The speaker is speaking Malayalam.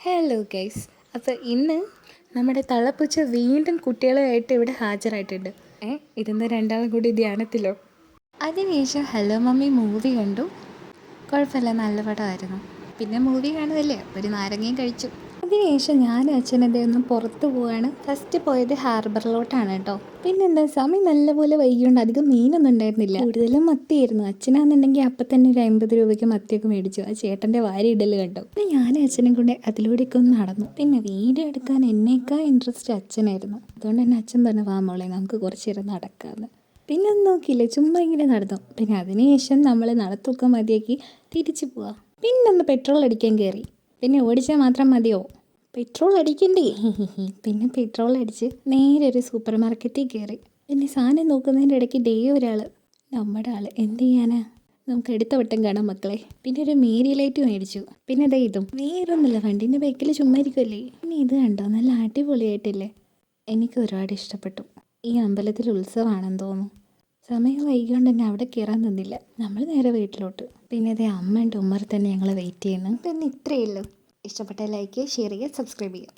Hello guys. അപ്പോൾ ഇന്ന് നമ്മുടെ തള്ളപ്പൂച്ച വീണ്ടും കുട്ടികളുമായിട്ട് ഇവിടെ ഹാജരായിട്ടുണ്ട്. ഇരുന്ന് രണ്ടാളും കൂടി ധ്യാനത്തിലോ. അതിനുശേഷം ഹലോ മമ്മി മൂവി കണ്ടു. കുഴപ്പമില്ല, നല്ല പടമായിരുന്നു. പിന്നെ മൂവി കാണുമല്ലേ, ഒരു നാരങ്ങയും കഴിച്ചു. അതിനുശേഷം ഞാനും അച്ഛനതേ ഒന്ന് പുറത്ത് പോവാണ്. ഫസ്റ്റ് പോയത് ഹാർബറിലോട്ടാണ് കേട്ടോ. പിന്നെന്താ, സമയം നല്ലപോലെ വൈകിയുണ്ട്. അധികം മീനൊന്നും ഉണ്ടായിരുന്നില്ല, കൂടുതലും മത്തിയായിരുന്നു. അച്ഛനാണെന്നുണ്ടെങ്കിൽ അപ്പം തന്നെ ഒരു 50 രൂപയ്ക്ക് മത്തിയൊക്കെ മേടിച്ചു. ആ ചേട്ടൻ്റെ വാരി ഇടല് കണ്ടു. പിന്നെ ഞാനും അച്ഛനും കൂടെ അതിലൂടെയൊക്കെ ഒന്ന് നടന്നു. പിന്നെ വീഡിയോ എടുക്കാൻ എന്നേക്കാൾ ഇൻട്രസ്റ്റ് അച്ഛനായിരുന്നു. അതുകൊണ്ട് തന്നെ അച്ഛൻ പറഞ്ഞു, വാ മോളെ നമുക്ക് കുറച്ച് നേരം നടക്കാമെന്ന്. പിന്നെ ഒന്നും നോക്കിയില്ല, ചുമ്മാ ഇങ്ങനെ നടന്നു. പിന്നെ അതിനുശേഷം നമ്മൾ നടത്തൊക്കെ മതിയാക്കി തിരിച്ചു പോവാം. പിന്നെ ഒന്ന് പെട്രോൾ അടിക്കാൻ കയറി. പിന്നെ ഓടിച്ചാൽ മാത്രം മതിയോ, പെട്രോൾ അടിക്കണ്ടേ. പിന്നെ പെട്രോൾ അടിച്ച് നേരെ ഒരു സൂപ്പർ മാർക്കറ്റിൽ കയറി. പിന്നെ സാധനം നോക്കുന്നതിൻ്റെ ഇടയ്ക്ക് ഒരാൾ, നമ്മുടെ ആൾ, എന്ത് ചെയ്യാനാ, നമുക്ക് അടുത്ത വട്ടം കാണാം മക്കളെ. പിന്നെ ഒരു മേരി ലൈറ്റ് മേടിച്ചു. പിന്നെ അതേ ഇതും വേറൊന്നുമില്ല, വണ്ടീൻ്റെ ബൈക്കിൽ ചുമ്മാ ഇരിക്കുമല്ലേ. പിന്നെ ഇത് കണ്ടോ, നല്ല അടിപൊളിയായിട്ടില്ലേ. എനിക്ക് ഒരുപാട് ഇഷ്ടപ്പെട്ടു. ഈ അമ്പലത്തിൽ ഉത്സവമാണെന്ന് തോന്നുന്നു. സമയം വൈകിയോണ്ട് തന്നെ അവിടെ കയറാൻ നിന്നില്ല, നമ്മൾ നേരെ വീട്ടിലോട്ട്. പിന്നെ അതേ അമ്മ ഉണ്ട് ഉമ്മർ തന്നെ ഞങ്ങൾ വെയിറ്റ് ചെയ്യുന്നു. പിന്നെ ഇത്രയേ ഉള്ളൂ. ഇഷ്ടപ്പെട്ട ലൈക്ക് ചെയ്യുക, ഷെയർ ചെയ്യുക, സബ്സ്ക്രൈബ് ചെയ്യുക.